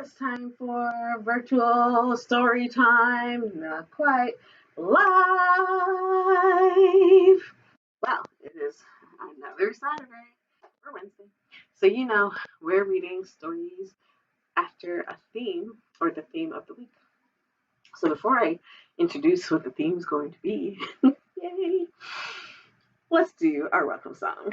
it's time for virtual story time. Not quite live. Well, it is another Saturday or Wednesday. So, we're reading stories after a theme or the theme of the week. So, before I introduce what the theme is going to be, yay, let's do our welcome song.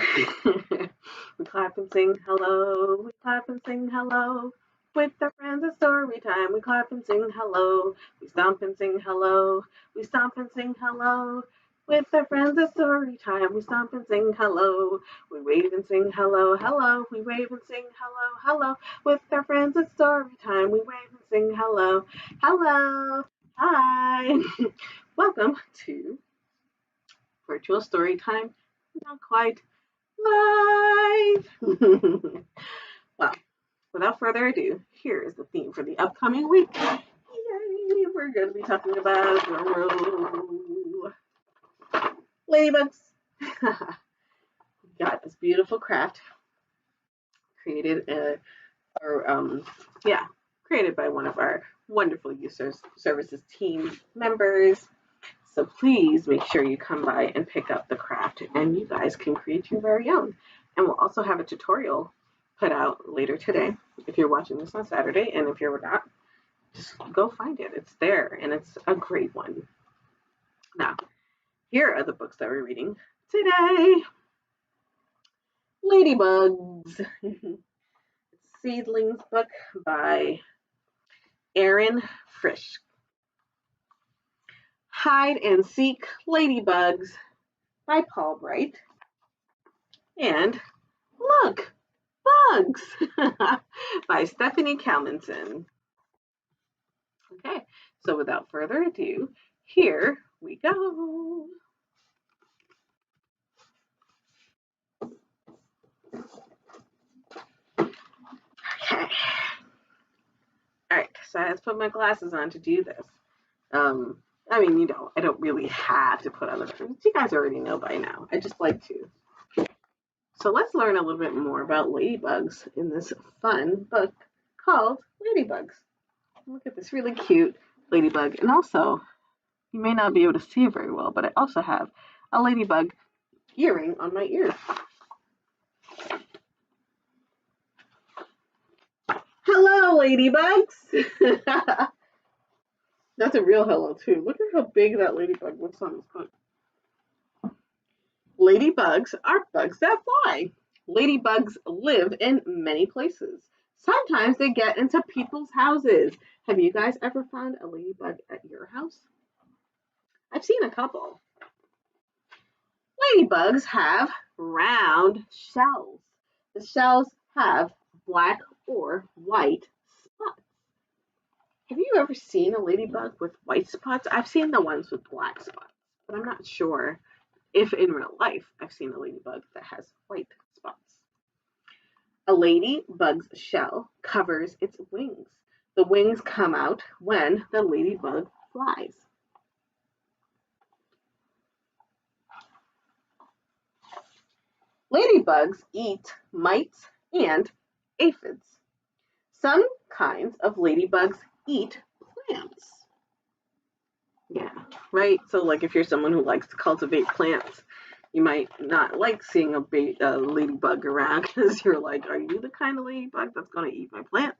We clap and sing hello. We clap and sing hello. With our friends at Storytime, we clap and sing hello. We stomp and sing hello. We stomp and sing hello. With our friends at Storytime, we stomp and sing hello. We wave and sing hello, hello. We wave and sing hello, hello. With our friends at Storytime, we wave and sing hello, hello. Hi. Welcome to virtual Storytime. Not quite live. Well, without further ado, here is the theme for the upcoming week. Yay! We're going to be talking about ladybugs. Got this beautiful craft created, created by one of our wonderful user services team members. So please make sure you come by and pick up the craft, and you guys can create your very own. And we'll also have a tutorial put out later today if you're watching this on Saturday, and if you're not, just go find it. It's there, and it's a great one. Now, here are the books that we're reading today. Ladybugs. Seedlings book by Frisch. Hide and Seek Ladybugs by Paul Bright. And Look, Bugs by Stephanie Calmenson. Okay, so without further ado, here we go. Okay. All right, so I have to put my glasses on to do this. I don't really have to put on the glasses. You guys already know by now. I just like to. So let's learn a little bit more about ladybugs in this fun book called Ladybugs. Look at this really cute ladybug. And also, you may not be able to see it very well, but I also have a ladybug earring on my ear. Hello, ladybugs! That's a real hello, too. Look at how big that ladybug looks on this book. Ladybugs are bugs that fly. Ladybugs live in many places. Sometimes they get into people's houses. Have you guys ever found a ladybug at your house? I've seen a couple. Ladybugs have round shells. The shells have black or white spots. Have you ever seen a ladybug with white spots? I've seen the ones with black spots, but I'm not sure if in real life I've seen a ladybug that has white spots. A ladybug's shell covers its wings. The wings come out when the ladybug flies. Ladybugs eat mites and aphids. Some kinds of ladybugs eat plants. Yeah, right? So like if you're someone who likes to cultivate plants, you might not like seeing a ladybug around because you're like, are you the kind of ladybug that's going to eat my plants?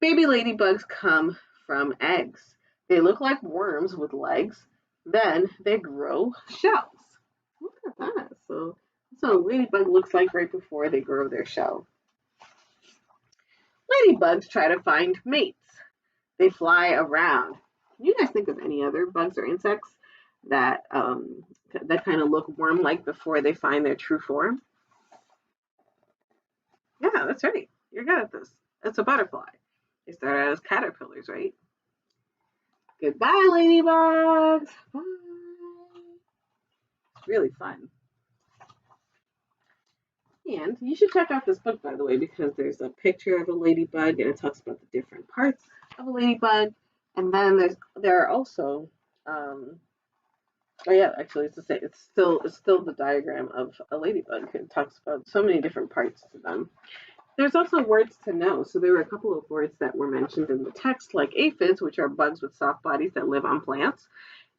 Baby ladybugs come from eggs. They look like worms with legs. Then they grow shells. Look at that. So that's what a ladybug looks like right before they grow their shell. Ladybugs try to find mates. They fly around. Can you guys think of any other bugs or insects that kind of look worm-like before they find their true form? Yeah, that's right. You're good at this. It's a butterfly. They start out as caterpillars, right? Goodbye, ladybugs. Bye. It's really fun. And you should check out this book, by the way, because there's a picture of a ladybug and it talks about the different parts of a ladybug. And then there are also, it's the same. It's still the diagram of a ladybug. It talks about so many different parts to them. There's also words to know. So there were a couple of words that were mentioned in the text, like aphids, which are bugs with soft bodies that live on plants,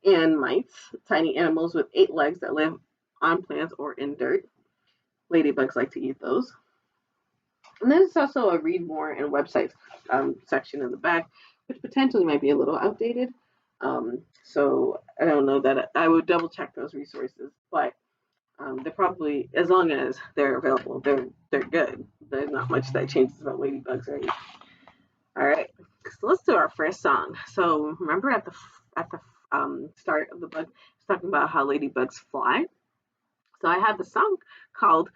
and mites, tiny animals with 8 legs that live on plants or in dirt. Ladybugs like to eat those. And then there's also a read more and websites section in the back, which potentially might be a little outdated. So I don't know that I would double check those resources, but they're probably, as long as they're available, they're good. There's not much that changes about ladybugs, right? All right, so let's do our first song. So remember at the start of the book, it's talking about how ladybugs fly. So I have the song called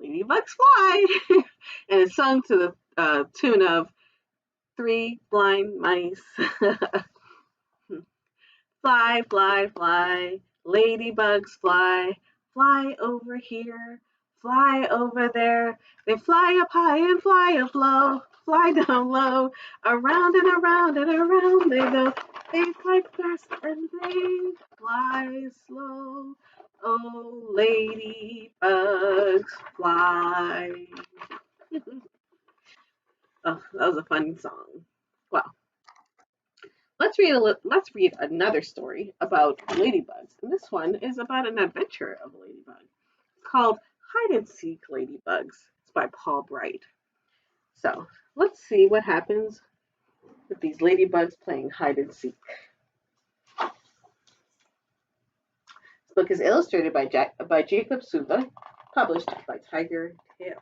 "Ladybugs Fly," and it's sung to the tune of Three Blind Mice. Fly, fly, fly, ladybugs fly, fly over here, fly over there. They fly up high and fly up low, fly down low, around and around and around they go. They fly fast and they fly slow. Oh, ladybugs fly. Oh, that was a fun song. Well, let's read another story about ladybugs. And this one is about an adventure of a ladybug. It's called Hide and Seek Ladybugs. It's by Paul Bright. So let's see what happens with these ladybugs playing hide and seek. This book is illustrated by Jacob Suva, published by Tiger Tales.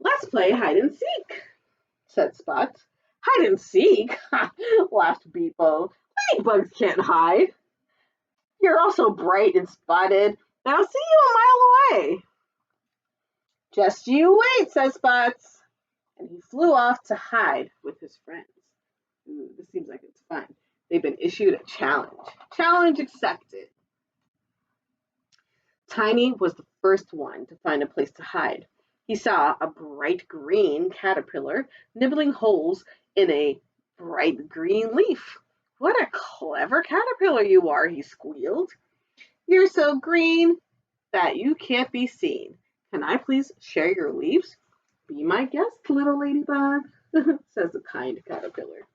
Let's play hide and seek, said Spot. Hide and seek? Laughed Beepo. Ladybugs can't hide. You're also bright and spotted, and I'll see you a mile away. Just you wait, says Spots. And he flew off to hide with his friends. Ooh, this seems like it's fun. They've been issued a challenge. Challenge accepted. Tiny was the first one to find a place to hide. He saw a bright green caterpillar nibbling holes in a bright green leaf. What a clever caterpillar you are, he squealed. You're so green that you can't be seen. Can I please share your leaves? Be my guest, little ladybug, says the kind caterpillar.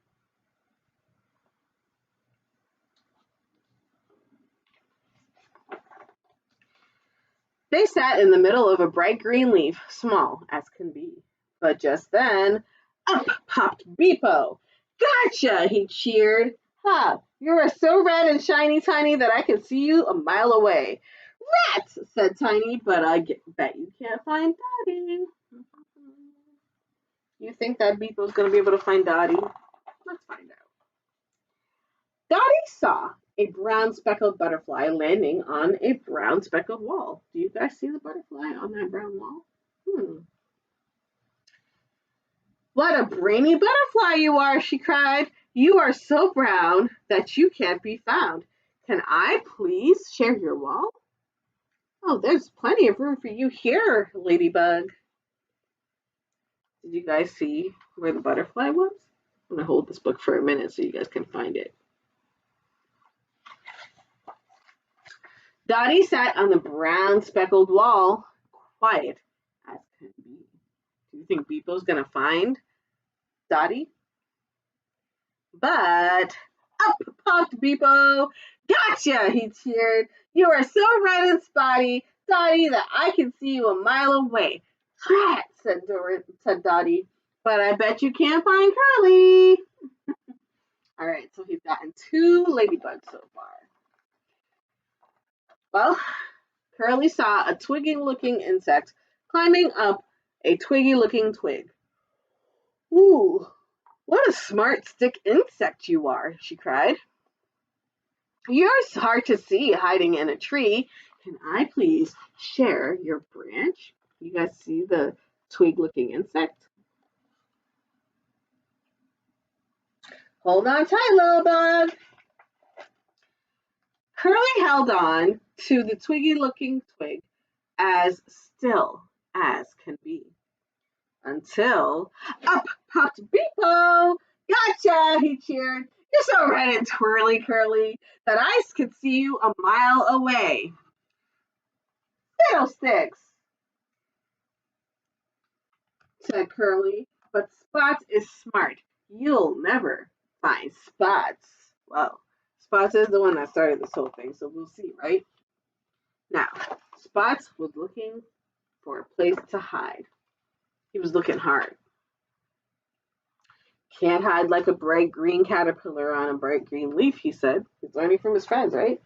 They sat in the middle of a bright green leaf, small as can be. But just then, up popped Beepo. Gotcha, he cheered. Ha, you're so red and shiny, Tiny, that I can see you a mile away. Rats, said Tiny, but I bet you can't find Dottie. You think that Beepo's going to be able to find Dottie? Let's find out. Dottie saw a brown speckled butterfly landing on a brown speckled wall. Do you guys see the butterfly on that brown wall? What a brainy butterfly you are, she cried. You are so brown that you can't be found. Can I please share your wall? Oh, there's plenty of room for you here, Ladybug. Did you guys see where the butterfly was? I'm going to hold this book for a minute so you guys can find it. Dottie sat on the brown speckled wall, quiet as can be. Do you think Beepo's going to find Dottie? But up popped Beepo. Gotcha, he cheered. You are so red and spotty, Dottie, that I can see you a mile away. Drat, said Dottie. But I bet you can't find Curly. All right, so he's gotten 2 ladybugs so far. Well, Curly saw a twiggy-looking insect climbing up a twiggy-looking twig. Ooh, what a smart stick insect you are, she cried. You're hard to see hiding in a tree. Can I please share your branch? You guys see the twig-looking insect? Hold on tight, little bug. Curly held on to the twiggy-looking twig as still as can be. Until up popped Beepo. Gotcha, he cheered. You're so red and twirly curly that I could see you a mile away. Fiddlesticks, said Curly. But Spots is smart. You'll never find Spots. Well, Spots is the one that started this whole thing, so we'll see, right? Now, Spots was looking for a place to hide. He was looking hard. Can't hide like a bright green caterpillar on a bright green leaf, he said. He's learning from his friends, right?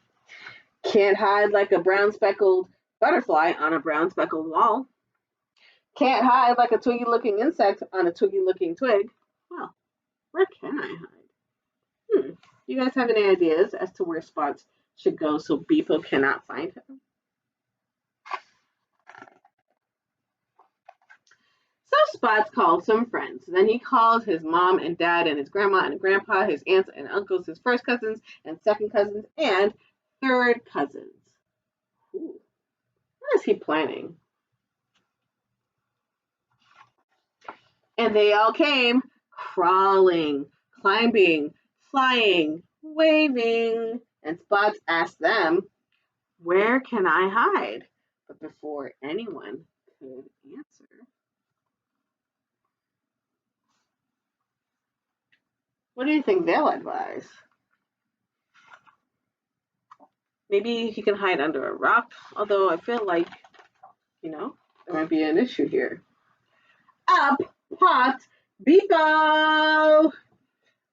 Can't hide like a brown speckled butterfly on a brown speckled wall. Can't hide like a twiggy looking insect on a twiggy looking twig. Well, where can I hide? You guys have any ideas as to where Spots should go so Beepo cannot find him? So Spots called some friends. Then he called his mom and dad and his grandma and grandpa, his aunts and uncles, his first cousins and second cousins and third cousins. Ooh, what is he planning? And they all came crawling, climbing, flying, waving. And Spots asked them, where can I hide? But before anyone could answer, what do you think they'll advise? Maybe he can hide under a rock, although I feel like, there might be an issue here. Up popped Beepo!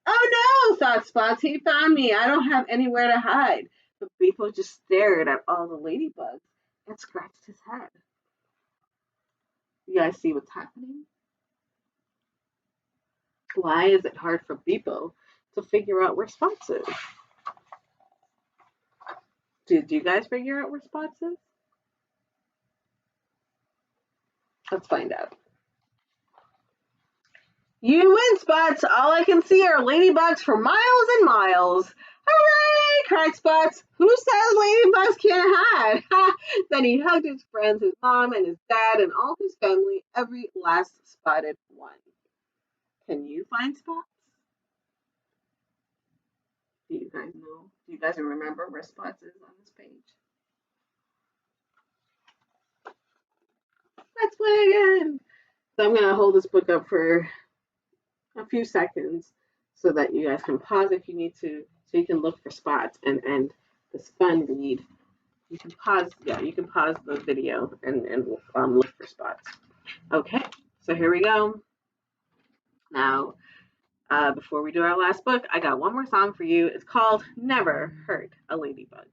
Oh no, thought Spots, he found me. I don't have anywhere to hide. But Beepo just stared at all the ladybugs and scratched his head. You guys see what's happening? Why is it hard for Beepo to figure out where Spots is? Did you guys figure out where Spots is? Let's find out. You win, Spots. All I can see are ladybugs for miles and miles. Hooray! Cried Spots. Who says ladybugs can't hide? Then he hugged his friends, his mom and his dad and all his family, every last spotted one. Can you find Spots? Do you guys know? Do you guys remember where Spots is on this page? Let's play again. So I'm going to hold this book up for a few seconds so that you guys can pause if you need to, so you can look for Spots and this fun read. You can pause, you can pause the video and look for Spots. Okay, so here we go. Now, before we do our last book, I got one more song for you. It's called Never Hurt a Ladybug.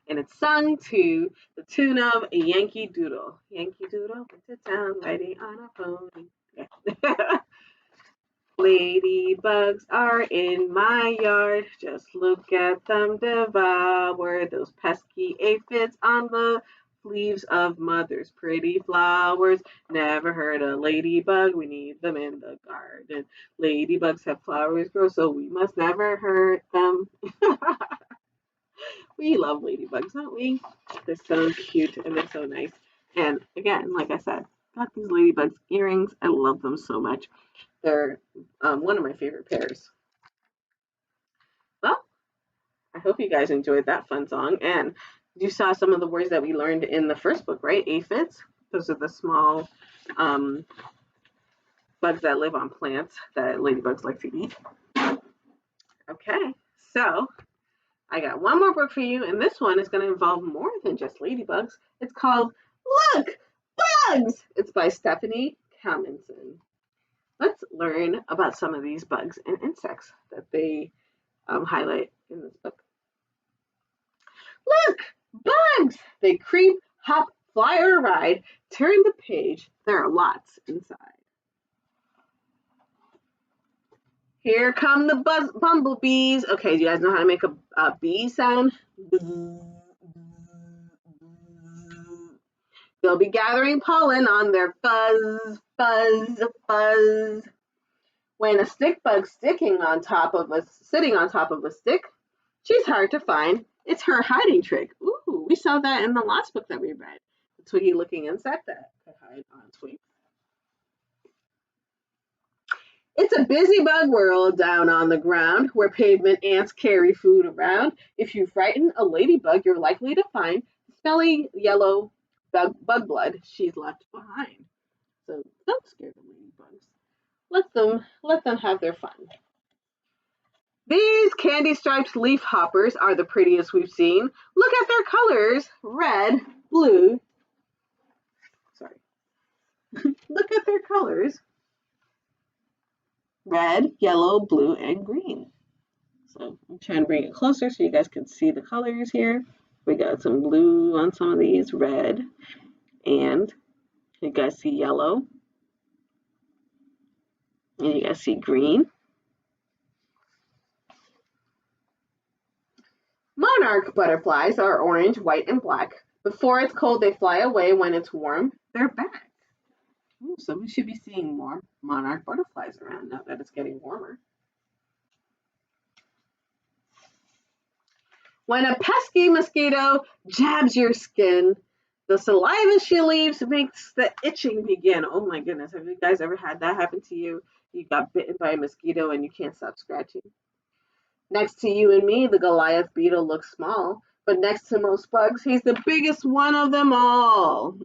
And it's sung to the tune of a Yankee Doodle. Yankee Doodle went to town riding on a pony. Yeah. Ladybugs are in my yard. Just look at them devour those pesky aphids on the leaves of mother's pretty flowers. Never heard a ladybug. We need them in the garden. Ladybugs have flowers grow, so we must never hurt them. We love ladybugs, don't we? They're so cute and they're so nice. And again, like I said, got these ladybugs earrings. I love them so much. They're one of my favorite pairs. Well, I hope you guys enjoyed that fun song. And you saw some of the words that we learned in the first book, right? Aphids. Those are the small bugs that live on plants that ladybugs like to eat. Okay, so I got one more book for you, and this one is going to involve more than just ladybugs. It's called Look, Bugs! It's by Stephanie Calmenson. Let's learn about some of these bugs and insects that they highlight in this book. Look, bugs! They creep, hop, fly, or ride. Turn the page. There are lots inside. Here come the bumblebees. Okay, do you guys know how to make a bee sound? They'll be gathering pollen on their fuzz, fuzz, fuzz. When a stick bug's sitting on top of a stick, she's hard to find. It's her hiding trick. Ooh, we saw that in the last book that we read. The twiggy-looking insect that could hide on twigs. It's a busy bug world down on the ground where pavement ants carry food around. If you frighten a ladybug, you're likely to find smelly yellow bug blood she's left behind. So don't scare the let them have their fun. These candy-striped leaf hoppers are the prettiest we've seen. Look at their colors, red, blue. Sorry. Look at their colors, red, yellow, blue, and green. So I'm trying to bring it closer so you guys can see the colors here. We got some blue on some of these, red, and you guys see yellow, and you guys see green. Monarch butterflies are orange, white, and black. Before it's cold, they fly away. When it's warm, they're back. Ooh, so we should be seeing more monarch butterflies around now that it's getting warmer. When a pesky mosquito jabs your skin, the saliva she leaves makes the itching begin. Oh my goodness, have you guys ever had that happen to you? You got bitten by a mosquito and you can't stop scratching. Next to you and me, the Goliath beetle looks small, but next to most bugs, he's the biggest one of them all.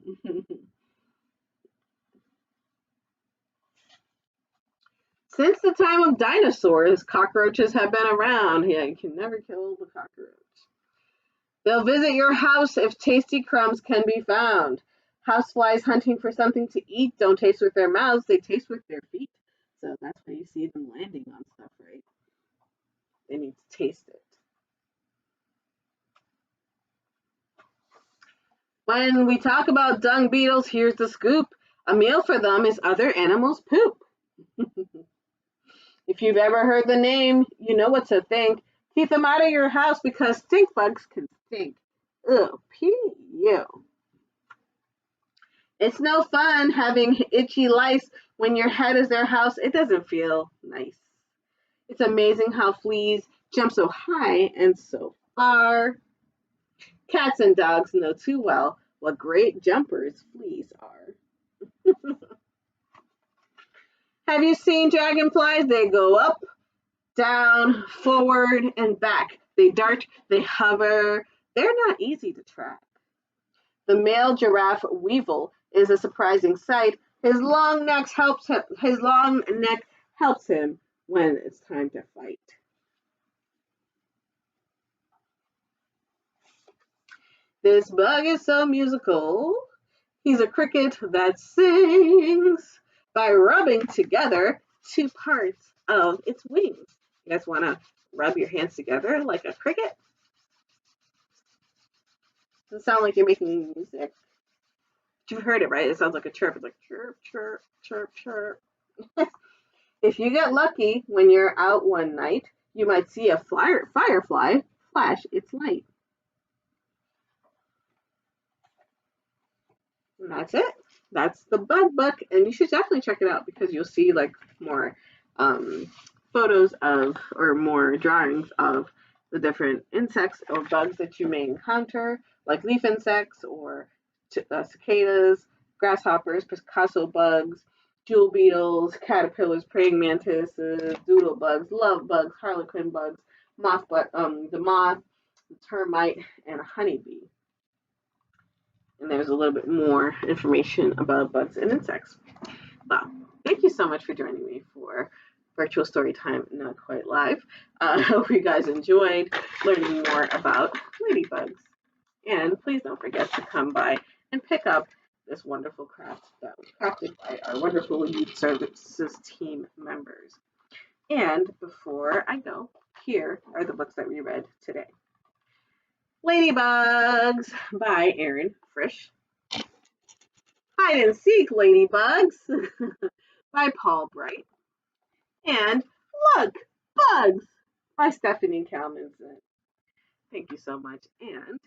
Since the time of dinosaurs, cockroaches have been around. Yeah, you can never kill the cockroach. They'll visit your house if tasty crumbs can be found. Houseflies hunting for something to eat don't taste with their mouths, they taste with their feet. So that's why you see them landing on stuff, right? They need to taste it. When we talk about dung beetles, here's the scoop. A meal for them is other animals' poop. If you've ever heard the name, you know what to think. Keep them out of your house because stink bugs can stink. Ugh, P.U. It's no fun having itchy lice when your head is their house. It doesn't feel nice. It's amazing how fleas jump so high and so far. Cats and dogs know too well what great jumpers fleas are. Have you seen dragonflies? They go up, down, forward, and back. They dart, they hover. They're not easy to track. The male giraffe weevil is a surprising sight. His long neck helps him when it's time to fight. This bug is so musical. He's a cricket that sings by rubbing together two parts of its wings. You guys want to rub your hands together like a cricket? Doesn't sound like you're making music. You've heard it, right? It sounds like a chirp. It's like chirp, chirp, chirp, chirp. If you get lucky when you're out one night, you might see a firefly flash its light. And that's it. That's the bug book, and you should definitely check it out because you'll see like more photos of or more drawings of the different insects or bugs that you may encounter, like leaf insects or cicadas, grasshoppers, Picasso bugs, jewel beetles, caterpillars, praying mantises, doodle bugs, love bugs, harlequin bugs, the moth, the termite, and a honeybee. And there's a little bit more information about bugs and insects. Well, thank you so much for joining me for Virtual Storytime Not Quite Live. I hope you guys enjoyed learning more about ladybugs. And please don't forget to come by and pick up this wonderful craft that was crafted by our wonderful youth services team members. And before I go, here are the books that we read today. Ladybugs by Frisch. Hide and Seek Ladybugs by Paul Bright. And Look, Bugs by Stephanie Calmenson. Thank you so much. And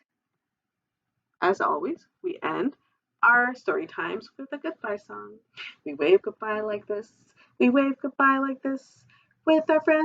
as always, we end our story times with a goodbye song. We wave goodbye like this. We wave goodbye like this with our friends.